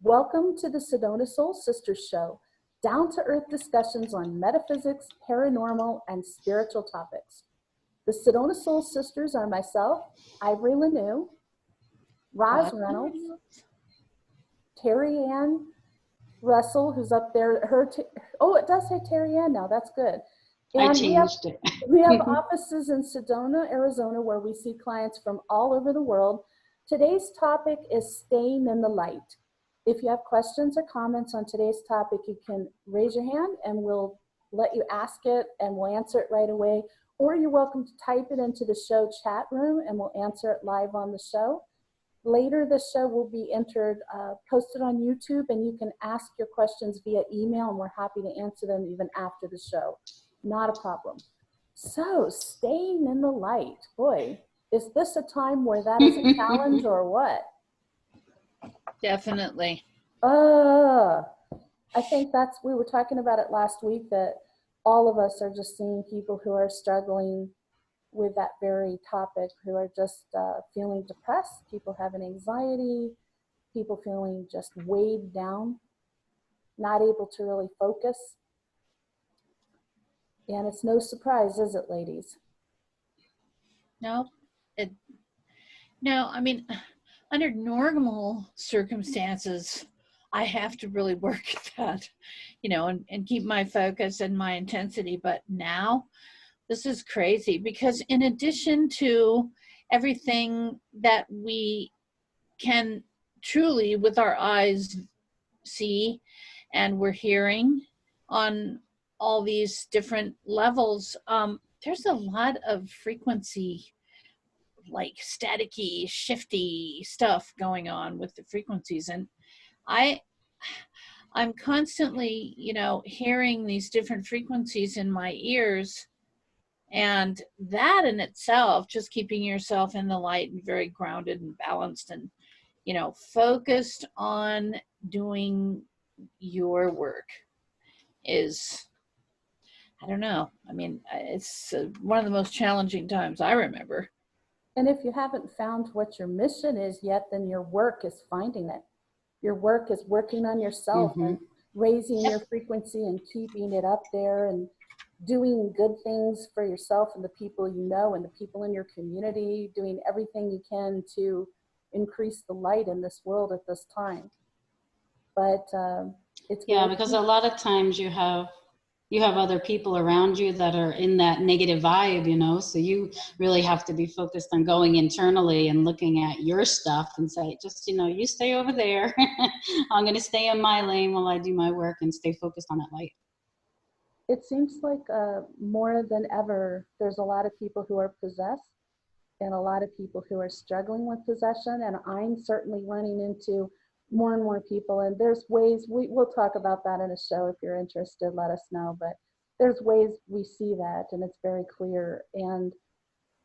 Welcome to the Sedona Soul Sisters Show, down-to-earth discussions on metaphysics, paranormal, and spiritual topics. The Sedona Soul Sisters are myself, Ivory Lanou, Roz Reynolds, Terri-ann Russell, who's up there. Oh, it does say Terri-ann now. That's good. And I changed it. We have offices in Sedona, Arizona, where we see clients from all over the world. Today's topic is staying in the light. If you have questions or comments on today's topic, you can raise your hand and we'll let you ask it and we'll answer it right away. Or you're welcome to type it into the show chat room and we'll answer it live on the show. Later, this show will be posted on YouTube, and you can ask your questions via email, and we're happy to answer them even after the show. Not a problem. So, staying in the light. Boy, is this a time where that is a challenge or what? Definitely. I think we were talking about it last week, that all of us are just seeing people who are struggling with that very topic, who are just feeling depressed, people having anxiety, people feeling just weighed down, not able to really focus. And it's no surprise, is it, ladies? No, I mean, under normal circumstances, I have to really work at that, and keep my focus and my intensity. But now, this is crazy, because in addition to everything that we can truly with our eyes see and we're hearing on all these different levels, there's a lot of frequency, like staticky, shifty stuff going on with the frequencies. And I'm constantly, hearing these different frequencies in my ears. And that in itself, just keeping yourself in the light and very grounded and balanced and, focused on doing your work is, I don't know. I mean, it's one of the most challenging times I remember. And if you haven't found what your mission is yet, then your work is finding it. Your work is working on yourself and raising your frequency and keeping it up there and doing good things for yourself and the people you know and the people in your community, doing everything you can to increase the light in this world at this time. But it's because a lot of times you have other people around you that are in that negative vibe, so you really have to be focused on going internally and looking at your stuff and say, just, you stay over there. I'm going to stay in my lane while I do my work and stay focused on that light. It seems like more than ever, there's a lot of people who are possessed and a lot of people who are struggling with possession. And I'm certainly running into more and more people. And there's ways, we'll talk about that in a show. If you're interested, let us know. But there's ways we see that, and it's very clear. And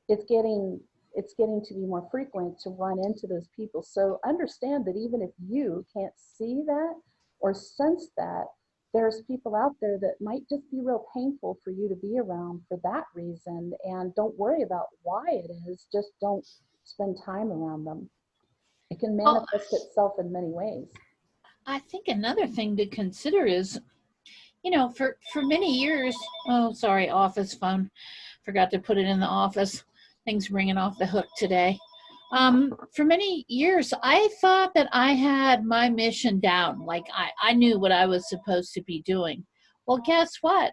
it's getting to be more frequent to run into those people. So understand that even if you can't see that or sense that, there's people out there that might just be real painful for you to be around for that reason. And don't worry about why it is. Just don't spend time around them. It can manifest itself in many ways. I think another thing to consider is, for many years, office phone. Forgot to put it in the office. Things ringing off the hook today. For many years, I thought that I had my mission down. Like I knew what I was supposed to be doing. Well, guess what?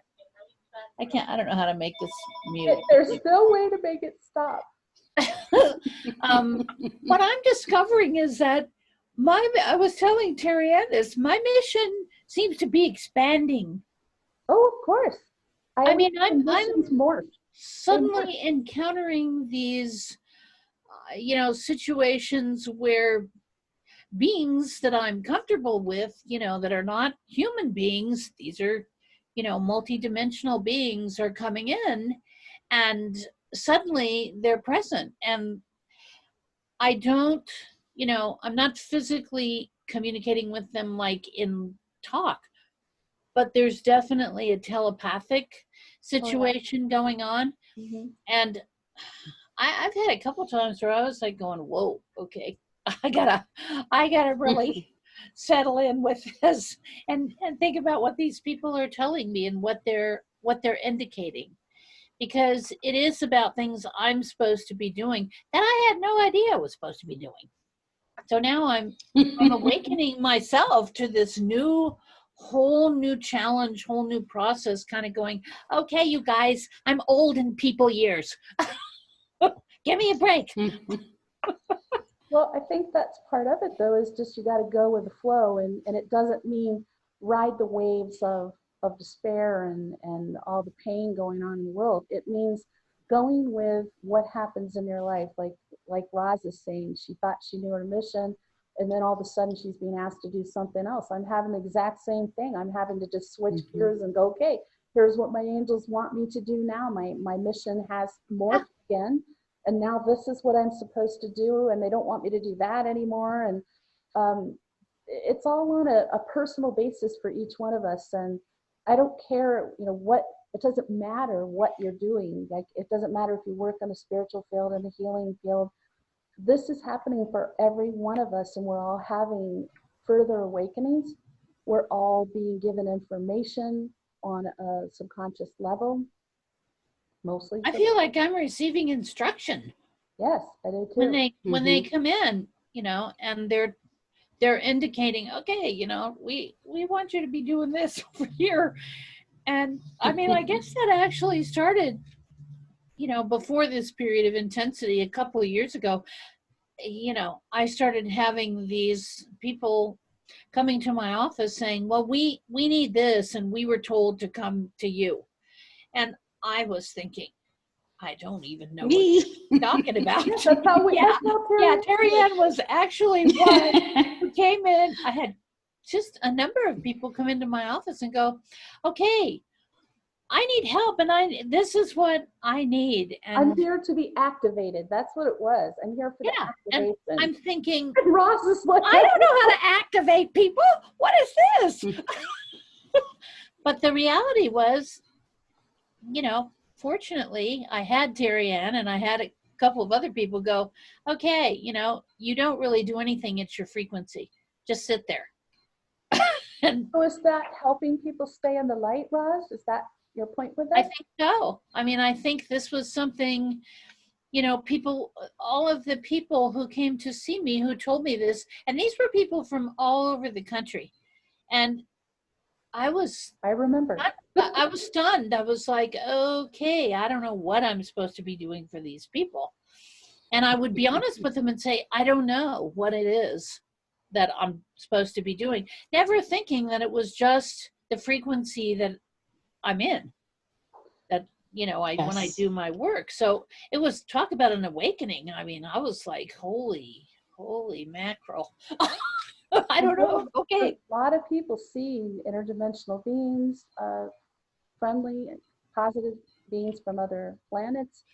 I don't know how to make this mute. There's no way to make it stop. What I'm discovering is that I was telling Terri-ann this, my mission seems to be expanding. Oh, of course. I mean, I'm more suddenly encountering these situations where beings that I'm comfortable with, that are not human beings, these are, multidimensional beings, are coming in, and suddenly they're present. And I don't, I'm not physically communicating with them like in talk, but there's definitely a telepathic situation going on. Mm-hmm. And I've had a couple times where I was like going, whoa, okay, I gotta really settle in with this and think about what these people are telling me and what they're indicating, because it is about things I'm supposed to be doing that I had no idea I was supposed to be doing. So now I'm awakening myself to this whole new challenge, whole new process, kind of going, okay, you guys, I'm old in people years. Give me a break. Well, I think that's part of it, though, is just you got to go with the flow. And it doesn't mean ride the waves of despair and all the pain going on in the world. It means going with what happens in your life. Like Roz is saying, she thought she knew her mission, and then all of a sudden she's being asked to do something else. I'm having the exact same thing. I'm having to just switch gears and go, okay, here's what my angels want me to do now. My mission has morphed again. And now this is what I'm supposed to do, and they don't want me to do that anymore. And it's all on a personal basis for each one of us. And I don't care, what, it doesn't matter what you're doing. Like, it doesn't matter if you work in the spiritual field, in the healing field. This is happening for every one of us, and we're all having further awakenings. We're all being given information on a subconscious level. Mostly. I feel like I'm receiving instruction. Yes, I do too. When they come in, and they're indicating, okay, we want you to be doing this over here. And I mean, I guess that actually started, before this period of intensity a couple of years ago. I started having these people coming to my office saying, well, we need this, and we were told to come to you. And I was thinking, I don't even know what you're talking about. That's how Terri-ann was actually one who came in. I had just a number of people come into my office and go, okay, I need help, and this is what I need. And I'm here to be activated. That's what it was. I'm here for the activation. And I'm thinking, and Ross is like, I don't know how to activate people. What is this? But the reality was, fortunately, I had Terri-ann, and I had a couple of other people go, okay, you don't really do anything. It's your frequency. Just sit there. And so is that helping people stay in the light, Roz? Is that your point with that? I think so. I mean, I think this was something, people, all of the people who came to see me who told me this, and these were people from all over the country. And I remember. I was stunned. I was like, okay, I don't know what I'm supposed to be doing for these people. And I would be honest with them and say, I don't know what it is that I'm supposed to be doing. Never thinking that it was just the frequency that I'm in, that, when I do my work. So it was, talk about an awakening. I mean, I was like, holy mackerel. I don't know. Okay. A lot of people see interdimensional beings, friendly, positive beings from other planets.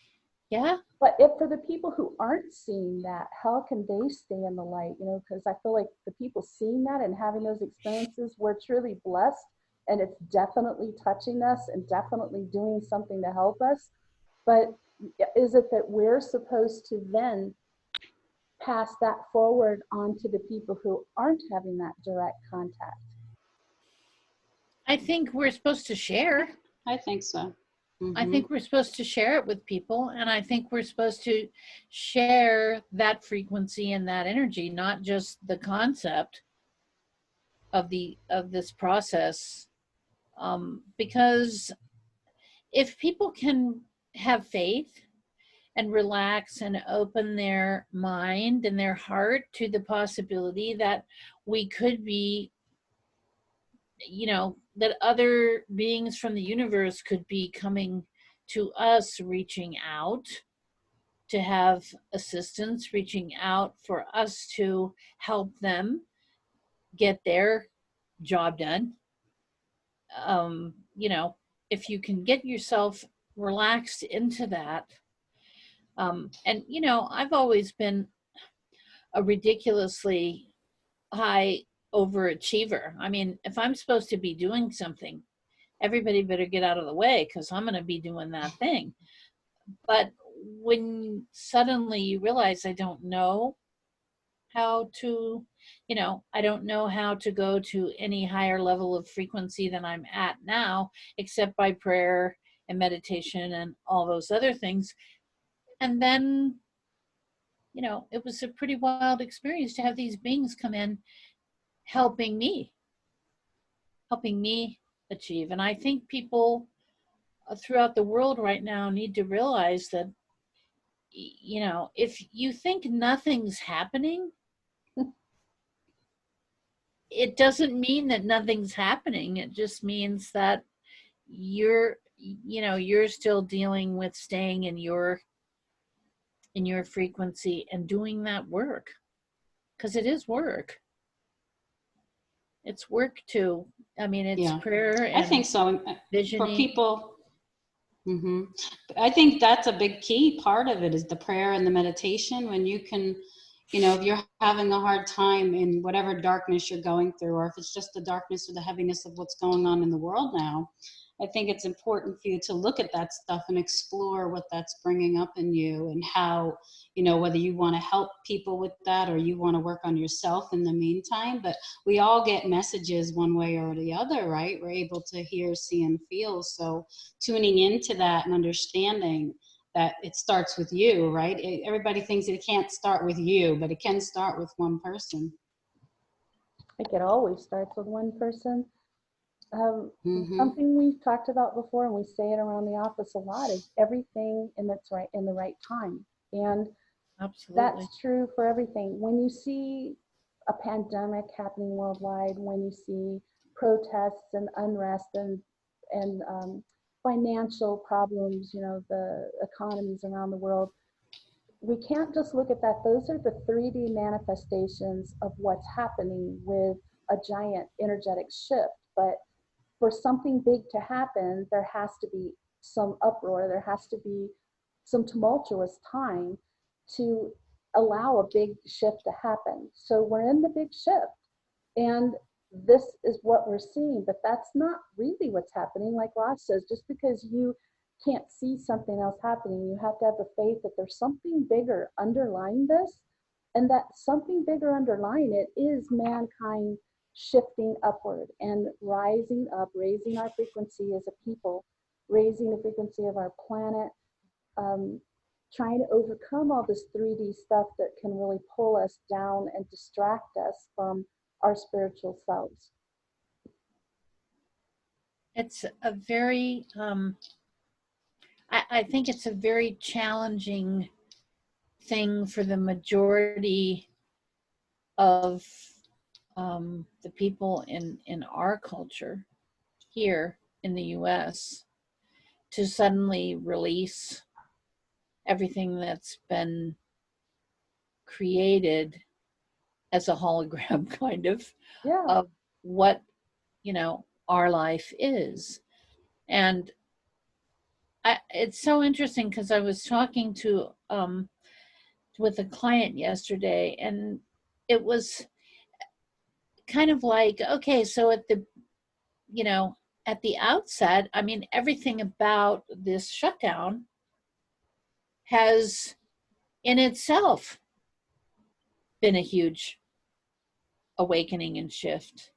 Yeah. But if for the people who aren't seeing that, how can they stay in the light? Because I feel like the people seeing that and having those experiences, we're truly blessed, and it's definitely touching us and definitely doing something to help us. But is it that we're supposed to then pass that forward onto the people who aren't having that direct contact? I think we're supposed to share. I think so. I think we're supposed to share it with people, and I think we're supposed to share that frequency and that energy, not just the concept of this process. Because if people can have faith and relax and open their mind and their heart to the possibility that we could be, that other beings from the universe could be coming to us, reaching out to have assistance, reaching out for us to help them get their job done. If you can get yourself relaxed into that, and I've always been a ridiculously high overachiever. I mean, if I'm supposed to be doing something, everybody better get out of the way, because I'm going to be doing that thing. But when suddenly you realize I don't know how to you know, I don't know how to go to any higher level of frequency than I'm at now, except by prayer and meditation and all those other things. And then, you know, it was a pretty wild experience to have these beings come in helping me achieve. And I think people throughout the world right now need to realize that, you know, if you think nothing's happening, it doesn't mean that nothing's happening. It just means that you're still dealing with staying in your frequency and doing that work, because it is work. It's work too. I mean, it's Yeah, prayer I and think so. For visioning. people, I think that's a big key part of it is the prayer and the meditation. When you can, you know, if you're having a hard time in whatever darkness you're going through, or if it's just the darkness or the heaviness of what's going on in the world now, I think it's important for you to look at that stuff and explore what that's bringing up in you, and how, you know, whether you want to help people with that or you want to work on yourself in the meantime. But we all get messages one way or the other, right? We're able to hear, see, and feel. So tuning into that and understanding that it starts with you, right? Everybody thinks it can't start with you, but it can start with one person. I think it always starts with one person. Mm-hmm. Something we've talked about before, and we say it around the office a lot, is everything in its right in the right time. And Absolutely. that's true for everything. When you see a pandemic happening worldwide, when you see protests and unrest and financial problems, you know, the economies around the world, we can't just look at that. Those are the 3D manifestations of what's happening with a giant energetic shift. But for something big to happen, there has to be some uproar, there has to be some tumultuous time to allow a big shift to happen. So we're in the big shift, and this is what we're seeing, but that's not really what's happening. Like Ross says, just because you can't see something else happening, you have to have the faith that there's something bigger underlying this, and that something bigger underlying it is mankind shifting upward and rising up, raising our frequency as a people, raising the frequency of our planet, trying to overcome all this 3D stuff that can really pull us down and distract us from our spiritual selves. It's a very, I think it's a very challenging thing for the majority of the people in our culture here in the US to suddenly release everything that's been created as a hologram kind of what, you know, our life is. And it's so interesting because I was talking to with a client yesterday, and it was kind of like, okay, so at the, you know, at the outset, I mean, everything about this shutdown has in itself been a huge awakening and shift,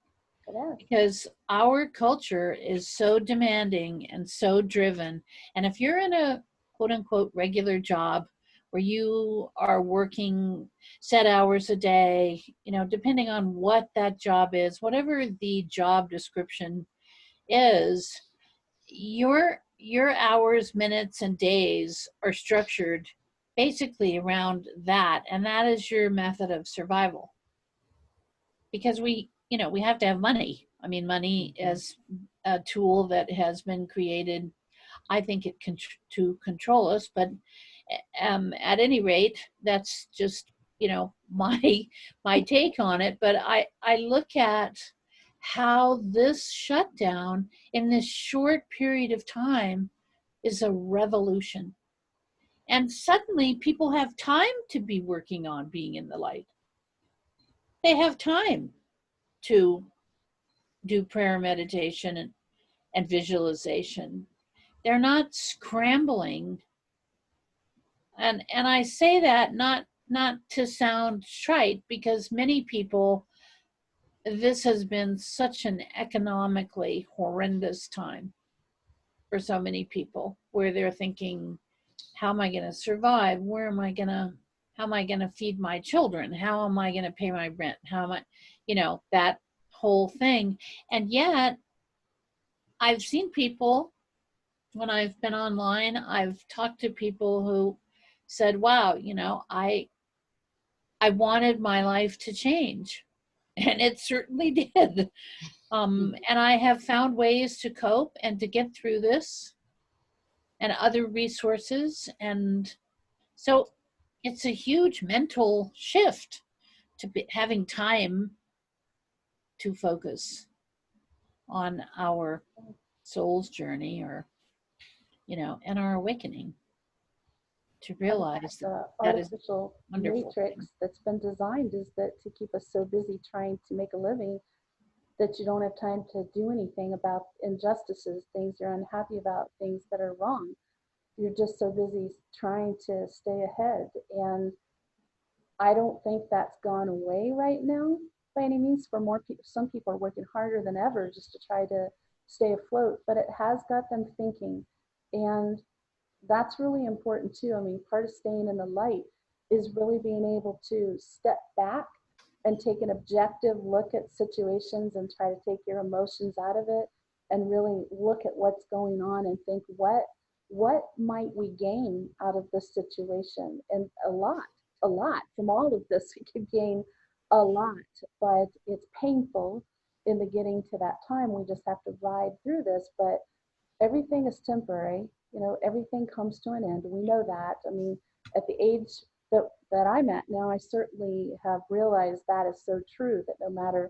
because our culture is so demanding and so driven. And if you're in a quote unquote regular job where you are working set hours a day, you know, depending on what that job is, whatever the job description is, your hours, minutes, and days are structured basically around that, and that is your method of survival. Because we, you know, we have to have money. I mean, money is a tool that has been created, I think, to control us. But at any rate, that's just, you know, my take on it. But I look at how this shutdown in this short period of time is a revolution. And suddenly people have time to be working on being in the light. They have time to do prayer, meditation, and visualization. They're not scrambling. And I say that not not to sound trite, because many people, this has been such an economically horrendous time for so many people, where they're thinking, how am I going to survive? How am I going to feed my children? How am I going to pay my rent? How am I, that whole thing. And yet I've seen people, when I've been online, I've talked to people who said, wow, I wanted my life to change. And it certainly did. And I have found ways to cope and to get through this, and other resources. And so it's a huge mental shift to having time to focus on our soul's journey, or, and our awakening, to realize The that is artificial wonderful matrix thing. that's been designed is that to keep us so busy trying to make a living that you don't have time to do anything about injustices, things you're unhappy about, things that are wrong. You're just so busy trying to stay ahead. And I don't think that's gone away right now by any means. For more people, some people are working harder than ever just to try to stay afloat, but it has got them thinking. And that's really important too. I mean, part of staying in the light is really being able to step back and take an objective look at situations and try to take your emotions out of it and really look at what's going on and think, what might we gain out of this situation? And a lot from all of this. We could gain a lot, but it's painful in the getting to that time. We just have to ride through this, but everything is temporary. Everything comes to an end. We know that. I mean, at the age that I'm at now, I certainly have realized that is so true, that no matter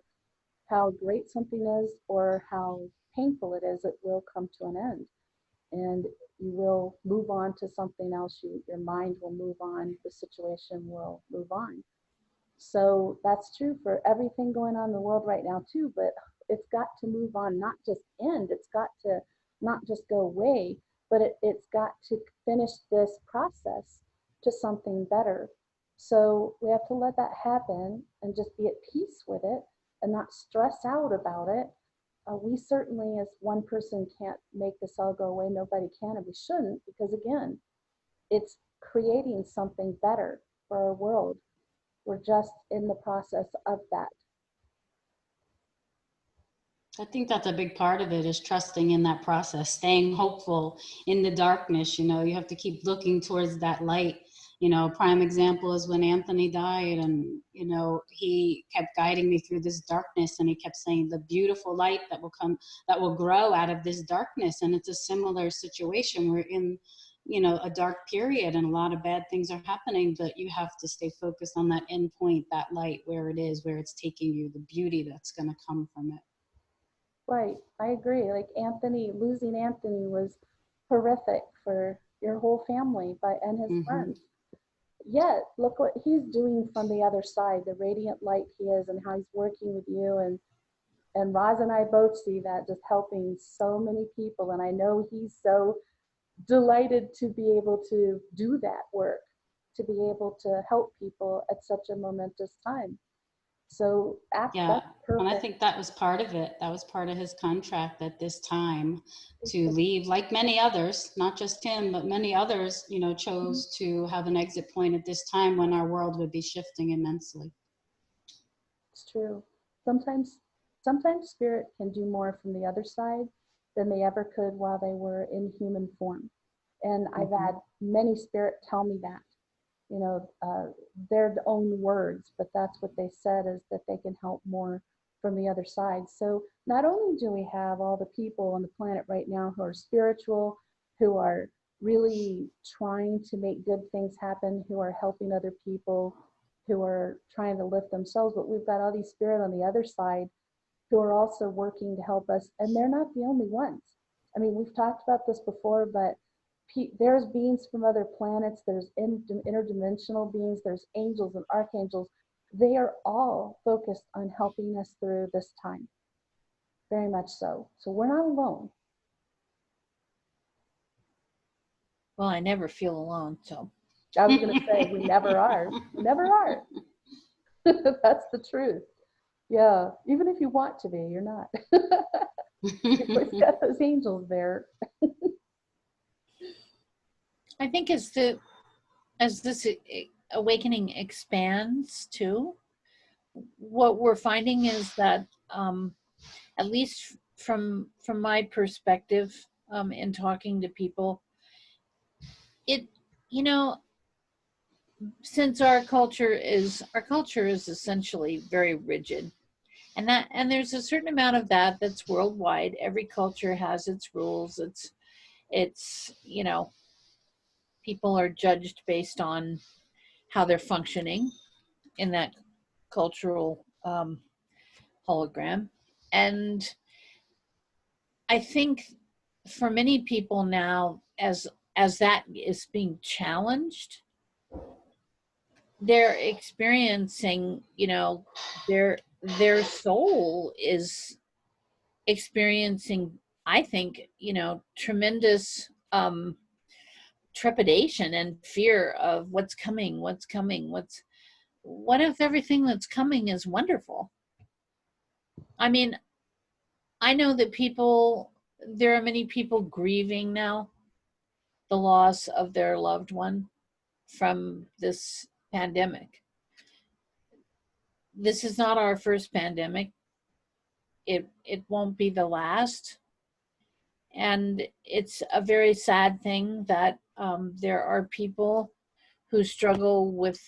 how great something is or how painful it is, it will come to an end. And you will move on to something else. Your mind will move on. The situation will move on. So that's true for everything going on in the world right now too, but it's got to move on, not just end. It's got to not just go away, but it's got to finish this process to something better. So we have to let that happen and just be at peace with it and not stress out about it. We certainly, as one person, can't make this all go away. Nobody can, and we shouldn't, because again, it's creating something better for our world. We're just in the process of that. I think that's a big part of it, is trusting in that process, staying hopeful in the darkness. You have to keep looking towards that light. Prime example is when Anthony died, and, he kept guiding me through this darkness, and he kept saying the beautiful light that will come, that will grow out of this darkness. And it's a similar situation. We're in, a dark period, and a lot of bad things are happening, but you have to stay focused on that end point, that light, where it is, where it's taking you, the beauty that's going to come from it. Right, I agree. Like losing Anthony was horrific for your whole family and his friends. Yet, look what he's doing from the other side, the radiant light he is, and how he's working with you. And Roz and I both see that, just helping so many people. And I know he's so delighted to be able to do that work, to be able to help people at such a momentous time. So Yeah, that's perfect. and I think that was part of it. That was part of his contract at this time, to leave, like many others, not just him, but many others, chose to have an exit point at this time when our world would be shifting immensely. It's true. Sometimes spirit can do more from the other side than they ever could while they were in human form. And I've had many spirit tell me that. Their own words, but that's what they said, is that they can help more from the other side. So not only do we have all the people on the planet right now who are spiritual, who are really trying to make good things happen, who are helping other people, who are trying to lift themselves, but we've got all these spirit on the other side who are also working to help us, and they're not the only ones. I mean, we've talked about this before, but there's beings from other planets, there's interdimensional beings, there's angels and archangels. They are all focused on helping us through this time. Very much so. So we're not alone. Well, I never feel alone, so. I was going to say, we never are. We never are. That's the truth. Yeah. Even if you want to be, you're not. You've always got those angels there. I think as this awakening expands too, what we're finding is that, at least from my perspective, in talking to people, it, you know, since our culture is essentially very rigid, and there's a certain amount of that that's worldwide. Every culture has its rules. It's you know, people are judged based on how they're functioning in that cultural hologram. And I think for many people now, as that is being challenged, they're experiencing, you know, their soul is experiencing, I think, you know, tremendous trepidation and fear of what's coming, what if everything that's coming is wonderful? I mean, I know that there are many people grieving now the loss of their loved one from this pandemic. This is not our first pandemic. It won't be the last. And it's a very sad thing that there are people who struggle with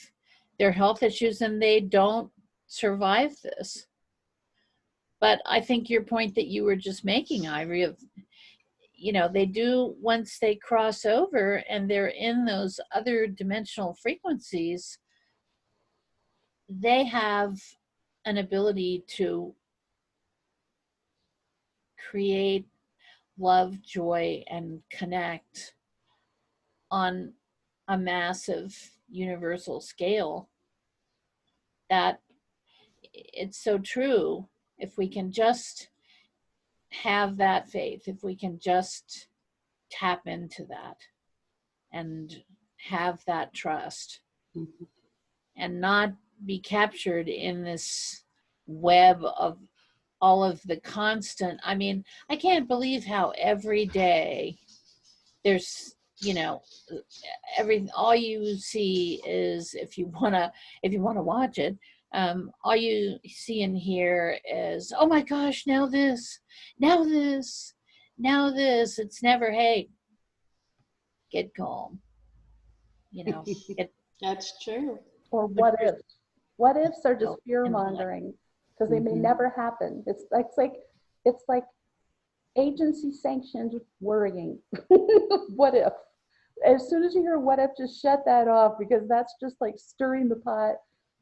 their health issues and they don't survive this. But I think your point that you were just making, Ivory, of, you know, they do, once they cross over and they're in those other dimensional frequencies, they have an ability to create love, joy, and connect on a massive universal scale. That it's so true. If we can just have that faith, if we can just tap into that and have that trust, Mhm. and not be captured in this web of all of the constant, I mean, I can't believe how every day there's, you know, all you see is, if you want to watch it, all you see and hear is, oh my gosh, now this, now this, now this. It's never, hey, get calm, you know. That's true. Or what if? What ifs are just Oh, fear and mongering because they may Mhm. never happen. It's like agency sanctioned worrying. What if? As soon as you hear what if, just shut that off, because that's just like stirring the pot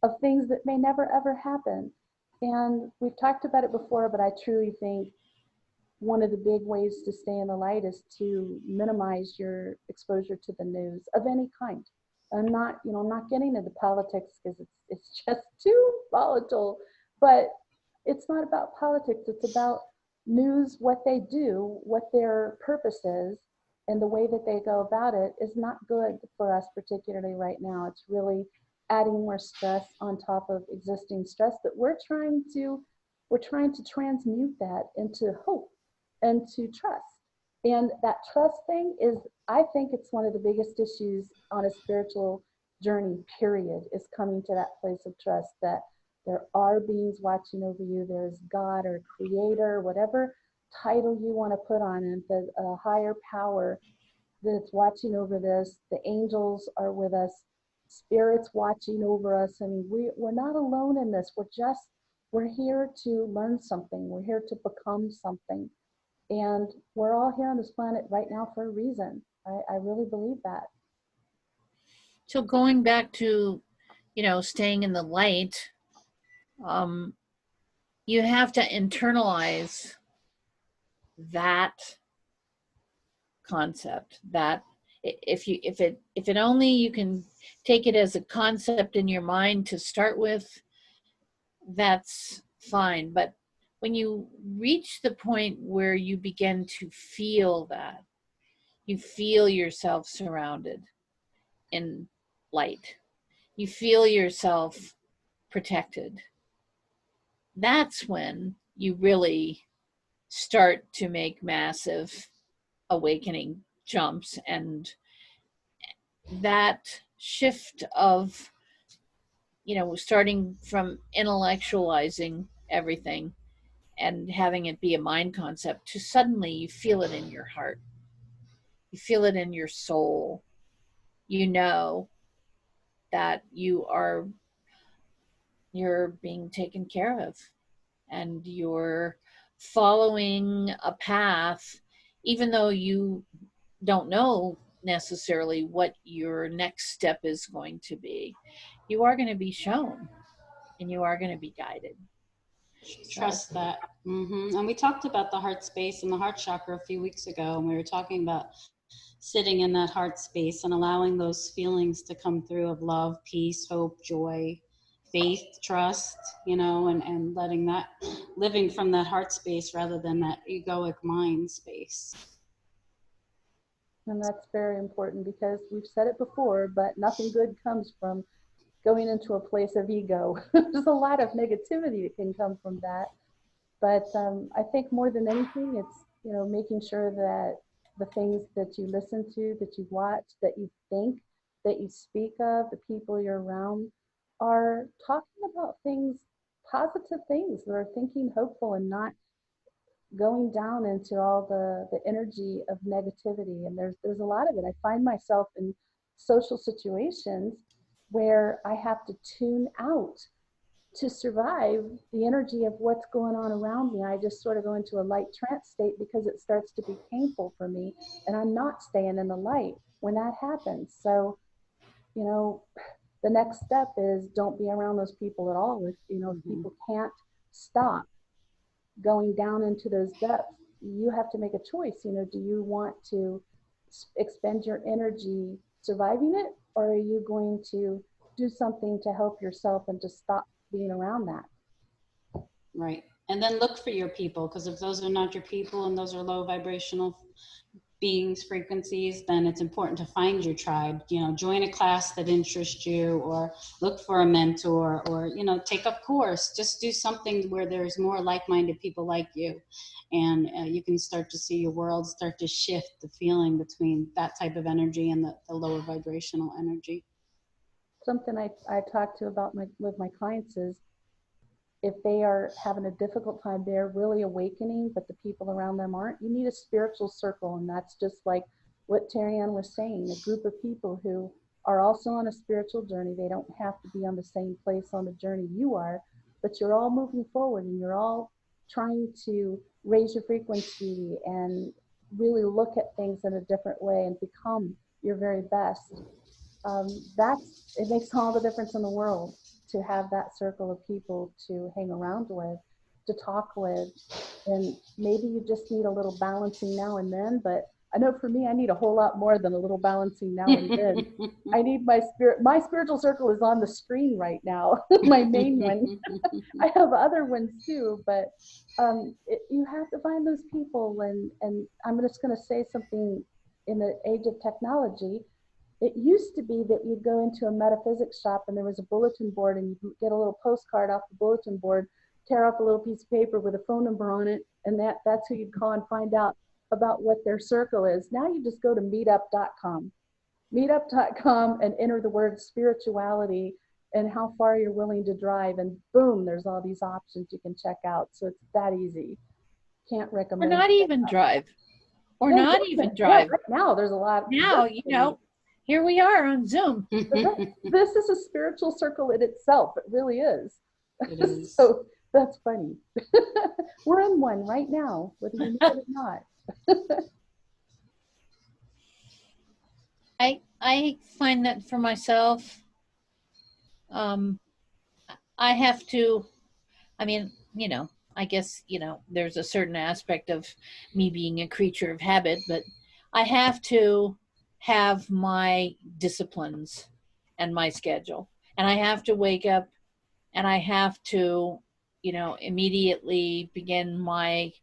of things that may never ever happen. And we've talked about it before, but I truly think one of the big ways to stay in the light is to minimize your exposure to the news of any kind. I'm not getting into politics because it's just too volatile, but it's not about politics. It's about news, what they do, what their purpose is, and the way that they go about it is not good for us, particularly right now. It's really adding more stress on top of existing stress that we're trying to transmute that into hope and to trust. And that trust thing is, I think it's one of the biggest issues on a spiritual journey, period, is coming to that place of trust that there are beings watching over you. There's God or creator, whatever title you want to put on it, there's a higher power that's watching over this. The angels are with us, spirits watching over us. I mean, we're not alone in this. We're here to learn something. We're here to become something. And we're all here on this planet right now for a reason. I really believe that. so going back to, you know, staying in the light, you have to internalize that concept. That if it only you can take it as a concept in your mind to start with, that's fine. But when you reach the point where you begin to feel that, you feel yourself surrounded in light. You feel yourself protected. That's when you really start to make massive awakening jumps, and that shift of, starting from intellectualizing everything and having it be a mind concept to suddenly you feel it in your heart, you feel it in your soul, you know that you're being taken care of, and you're following a path, even though you don't know necessarily what your next step is going to be. You are going to be shown, and you are going to be guided. Trust that. And we talked about the heart space and the heart chakra a few weeks ago, and we were talking about sitting in that heart space and allowing those feelings to come through of love, peace, hope, joy, faith, trust, and letting that, living from that heart space rather than that egoic mind space. And that's very important, because we've said it before, but nothing good comes from going into a place of ego. There's a lot of negativity that can come from that. But I think more than anything, it's, making sure that the things that you listen to, that you watch, that you think, that you speak of, the people you're around are talking about things, positive things. They're thinking hopeful and not going down into all the energy of negativity. And there's a lot of it. I find myself in social situations where I have to tune out to survive the energy of what's going on around me. I just sort of go into a light trance state because it starts to be painful for me, and I'm not staying in the light when that happens. So, the next step is don't be around those people at all. If, people can't stop going down into those depths, you have to make a choice. Do you want to expend your energy surviving it, or are you going to do something to help yourself and to stop being around that? Right. And then look for your people, because if those are not your people and those are low vibrational beings, frequencies, then it's important to find your tribe. Join a class that interests you, or look for a mentor, or take a course. Just do something where there's more like-minded people like you, and you can start to see your world start to shift the feeling between that type of energy and the lower vibrational energy. Something I talk to about with my clients is, if they are having a difficult time, they're really awakening, but the people around them aren't, you need a spiritual circle. And that's just like what Terri-ann was saying, a group of people who are also on a spiritual journey. They don't have to be on the same place on the journey you are, but you're all moving forward, and you're all trying to raise your frequency and really look at things in a different way and become your very best. It makes all the difference in the world to have that circle of people to hang around with, to talk with. And maybe you just need a little balancing now and then, but I know for me, I need a whole lot more than a little balancing now and then. I need my spiritual circle is on the screen right now, my main one. I have other ones too, but you have to find those people. And I'm just going to say something in the age of technology. It used to be that you'd go into a metaphysics shop and there was a bulletin board, and you'd get a little postcard off the bulletin board, tear off a little piece of paper with a phone number on it, and that's who you'd call and find out about what their circle is. Now you just go to meetup.com and enter the word spirituality and how far you're willing to drive, and boom, there's all these options you can check out. So it's that easy. Can't recommend. Or not even drive. Right now, there's a lot. Now, here we are on Zoom. This is a spiritual circle in itself. It really is. It is. So that's funny. We're in one right now, whether you know it or not. I find that for myself, I have to, I guess, there's a certain aspect of me being a creature of habit, but I have to have my disciplines and my schedule. And I have to wake up and I have to, immediately begin my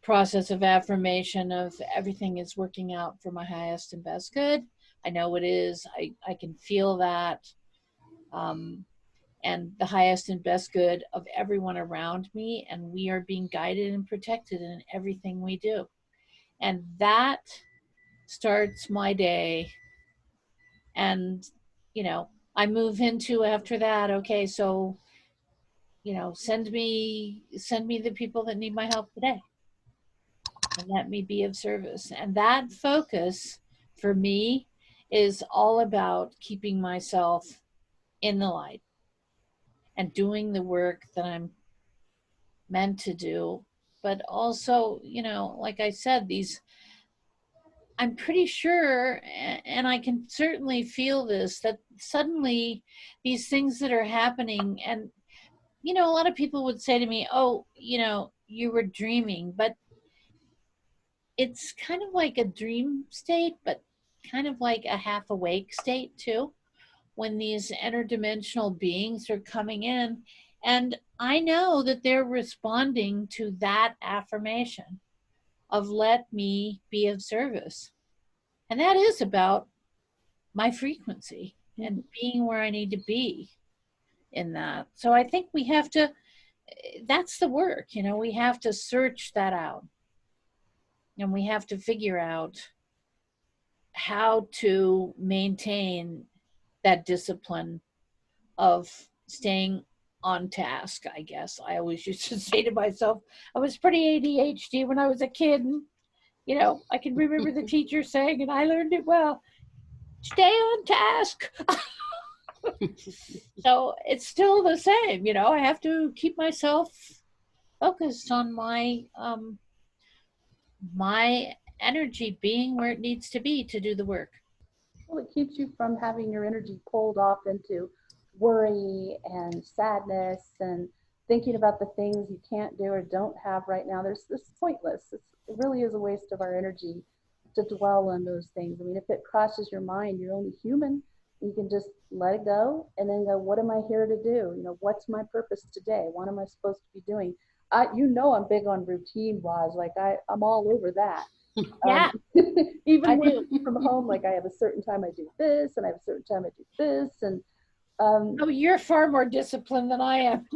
process of affirmation of everything is working out for my highest and best good. I know it is. I can feel that. And the highest and best good of everyone around me. And we are being guided and protected in everything we do. And that starts my day. And, you know, I move into after that, okay, so, you know, send me the people that need my help today. And let me be of service. And that focus for me is all about keeping myself in the light and doing the work that I'm meant to do. But also, you know, like I said, I'm pretty sure, and I can certainly feel this, that suddenly these things that are happening, and, you know, a lot of people would say to me, oh, you know, you were dreaming, but it's kind of like a dream state, but kind of like a half awake state too, when these interdimensional beings are coming in. And I know that they're responding to that affirmation of let me be of service. And that is about my frequency and being where I need to be in that. So I think we have to, that's the work, you know, we have to search that out. And we have to figure out how to maintain that discipline of staying on task, I guess. I always used to say to myself, I was pretty ADHD when I was a kid. And, you know, I can remember the teacher saying, and I learned it well, stay on task. So it's still the same, you know, I have to keep myself focused on my energy being where it needs to be to do the work. Well, it keeps you from having your energy pulled off into worry and sadness and thinking about the things you can't do or don't have right now. This pointless. It really is a waste of our energy to dwell on those things. I mean, if it crosses your mind, you're only human. You can just let it go and then go, what am I here to do? You know, what's my purpose today? What am I supposed to be doing? You know, I'm big on routine, Roz. Like I'm all over that. Yeah, Even when from home, like I have a certain time I do this, and I have a certain time I do this, and oh, you're far more disciplined than I am.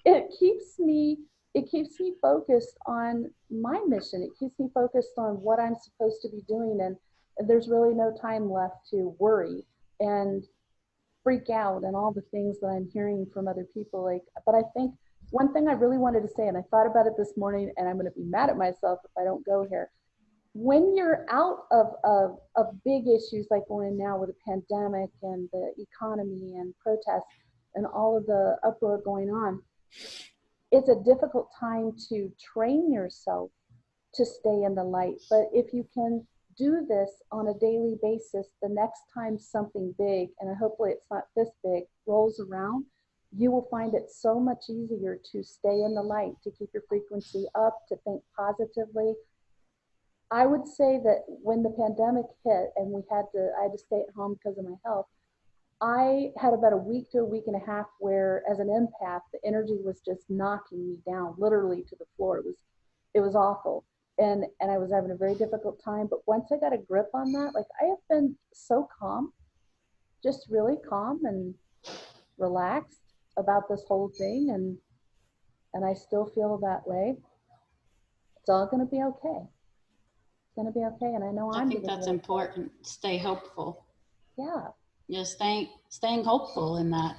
it keeps me focused on my mission. It keeps me focused on what I'm supposed to be doing, and there's really no time left to worry and freak out and all the things that I'm hearing from other people. Like, but I think one thing I really wanted to say, and I thought about it this morning, and I'm going to be mad at myself if I don't go here. When you're out of big issues like we're in now with the pandemic and the economy and protests and all of the uproar going on, it's a difficult time to train yourself to stay in the light. But if you can do this on a daily basis, the next time something big, and hopefully it's not this big, rolls around, you will find it so much easier to stay in the light, to keep your frequency up, to think positively. I would say that when the pandemic hit and I had to stay at home because of my health, I had about a week to a week and a half where, as an empath, the energy was just knocking me down, literally to the floor. It was awful, and I was having a very difficult time. But once I got a grip on that, like I have been so calm, just really calm and relaxed about this whole thing, and I still feel that way. It's all going to be okay. Going to be okay, and I know I think that's important. Stay hopeful. Yeah. Yeah, staying hopeful in that.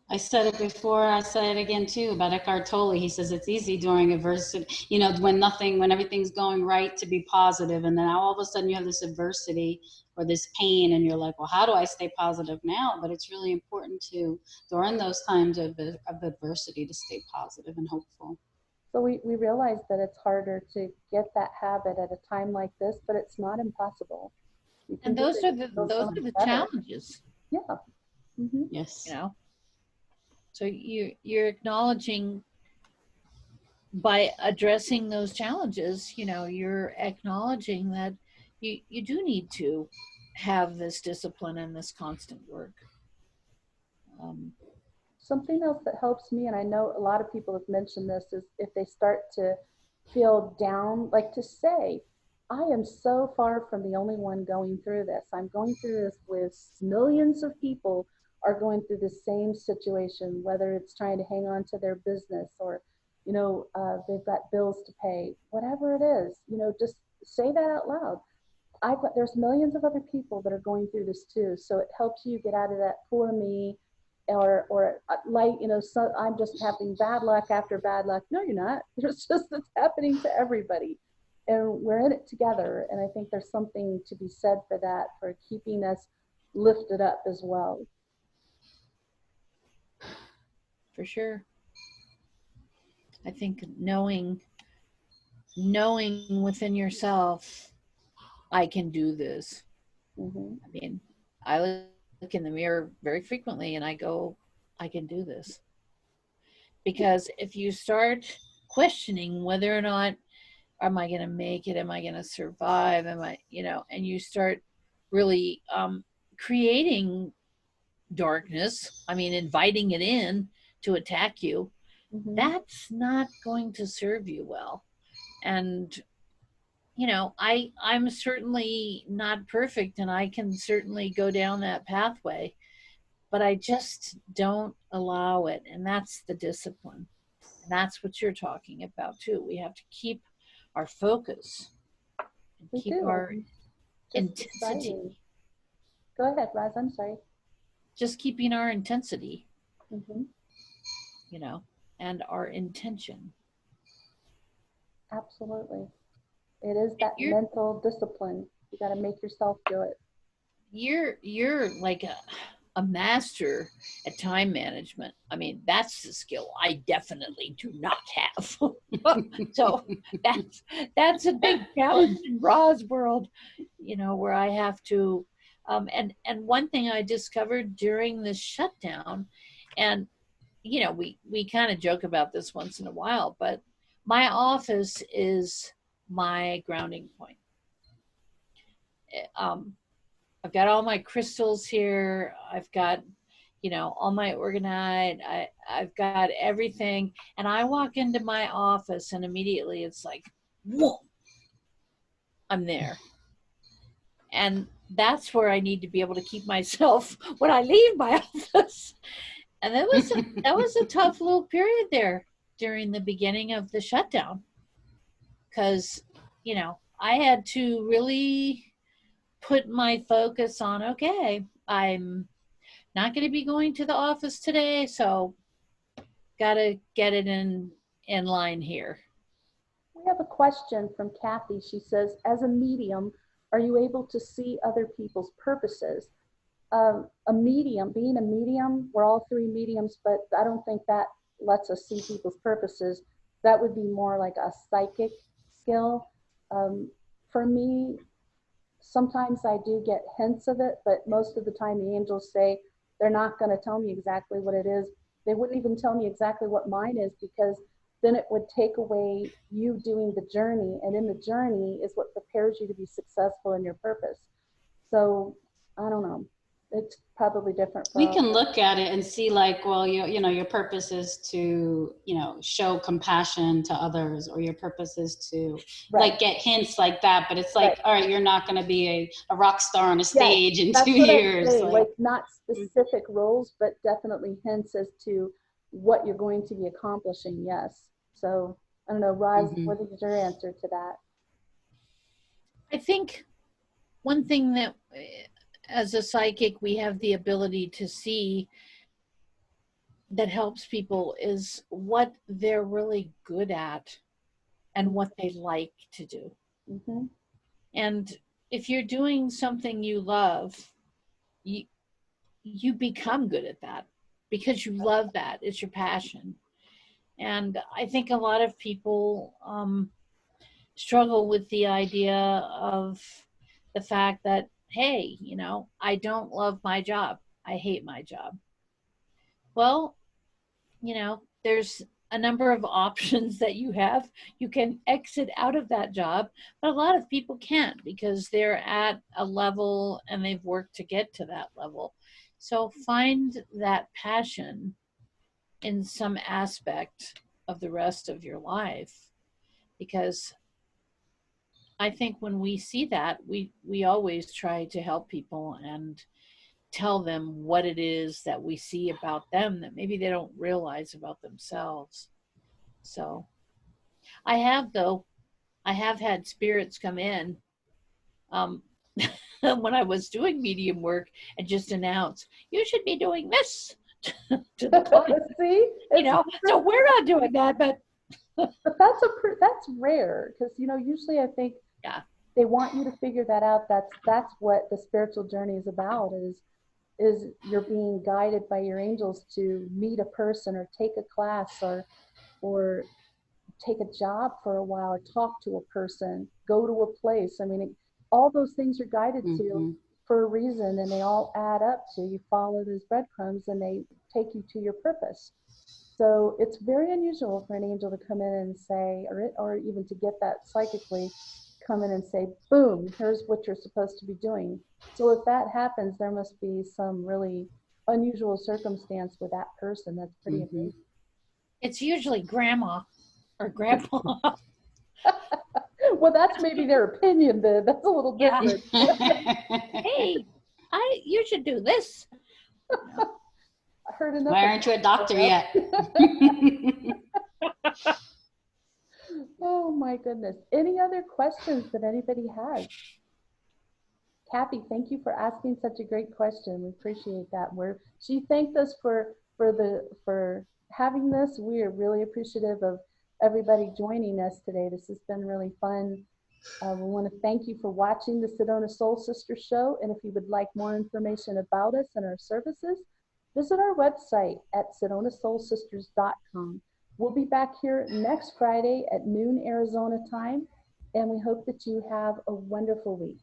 I said it before, I say it again too about Eckhart Tolle. He says it's easy during adversity, you know, when everything's going right, to be positive, and then all of a sudden you have this adversity or this pain, and you're like, well, how do I stay positive now? But it's really important to, during those times of adversity, to stay positive and hopeful. So we realize that it's harder to get that habit at a time like this, but it's not impossible. And those are the challenges. Yeah. Mm-hmm. Yes. You know, so you're acknowledging, by addressing those challenges, you know, you're acknowledging that you do need to have this discipline and this constant work. Something else that helps me, and I know a lot of people have mentioned this, is if they start to feel down, like to say, I am so far from the only one going through this. I'm going through this with millions of people are going through the same situation, whether it's trying to hang on to their business or, they've got bills to pay, whatever it is, just say that out loud. There's millions of other people that are going through this too. So it helps you get out of that poor me or light, so I'm just having bad luck after bad luck. No, you're not. It's happening to everybody. And we're in it together. And I think there's something to be said for that, for keeping us lifted up as well. For sure. I think knowing within yourself, I can do this. Mm-hmm. I mean, I look in the mirror very frequently and I go, I can do this. Because if you start questioning whether or not, am I going to make it? Am I going to survive? Am I, and you start really creating darkness, inviting it in to attack you, Mm-hmm. that's not going to serve you well. And I'm certainly not perfect, and I can certainly go down that pathway, but I just don't allow it. And that's the discipline. And that's what you're talking about too. We have to keep our focus and We keep do. our Just intensity. deciding. Go ahead, Roz. I'm sorry. Just keeping our intensity, Mm-hmm. And our intention. Absolutely. It is that mental discipline. You got to make yourself do it. You're like a master at time management. That's the skill I definitely do not have. So that's a big challenge in Ra's world, where I have to, and one thing I discovered during this shutdown, and we kind of joke about this once in a while, but my office is my grounding point. I've got all my crystals here. I've got, all my organite. I've got everything. And I walk into my office and immediately it's like, whoa, I'm there. And that's where I need to be able to keep myself when I leave my office. And that was a tough little period there during the beginning of the shutdown. Because, I had to really put my focus on, okay, I'm not going to be going to the office today, so got to get it in line here. We have a question from Kathy. She says, as a medium, are you able to see other people's purposes? A medium, being a medium, we're all three mediums, but I don't think that lets us see people's purposes. That would be more like a psychic skill. For me, sometimes I do get hints of it, but most of the time the angels say they're not going to tell me exactly what it is. They wouldn't even tell me exactly what mine is, because then it would take away you doing the journey. And in the journey is what prepares you to be successful in your purpose. So I don't know. It's probably different. We can look at it and see like, well, your purpose is to, show compassion to others, or your purpose is to like get hints like that. But it's like, all right, you're not going to be a rock star on a stage in 2 years. Like not specific roles, but definitely hints as to what you're going to be accomplishing. Yes. So I don't know, Roz, what is your answer to that? I think one thing that as a psychic we have the ability to see that helps people is what they're really good at and what they like to do. Mm-hmm. And if you're doing something you love, you become good at that because you love that. It's your passion. And I think a lot of people struggle with the idea of the fact that, hey, I don't love my job. I hate my job. Well, there's a number of options that you have. You can exit out of that job, but a lot of people can't because they're at a level and they've worked to get to that level. So find that passion in some aspect of the rest of your life, because I think when we see that, we always try to help people and tell them what it is that we see about them that maybe they don't realize about themselves. So I have had spirits come in um, when I was doing medium work and just announce, you should be doing this to the client. See, You know, so we're not doing that, but that's rare, because usually I think yeah, they want you to figure that out. That's what the spiritual journey is about, is you're being guided by your angels to meet a person or take a class or take a job for a while or talk to a person, go to a place. I mean, all those things you're guided to for a reason, and they all add up to you follow those breadcrumbs and they take you to your purpose. So it's very unusual for an angel to come in and say, or even to get that psychically, come in and say, boom, here's what you're supposed to be doing. So if that happens, there must be some really unusual circumstance with that person. That's pretty amazing. it's usually grandma or grandpa. Well, that's maybe their opinion then. That's a little different. Hey, you should do this. I heard enough. Why aren't you a doctor yet? Oh my goodness. Any other questions that anybody has? Kathy, thank you for asking such a great question. We appreciate that. She thanked us for having this. We are really appreciative of everybody joining us today. This has been really fun. We want to thank you for watching the Sedona Soul Sisters Show. And if you would like more information about us and our services, visit our website at sedonasoulsisters.com. We'll be back here next Friday at noon Arizona time, and we hope that you have a wonderful week.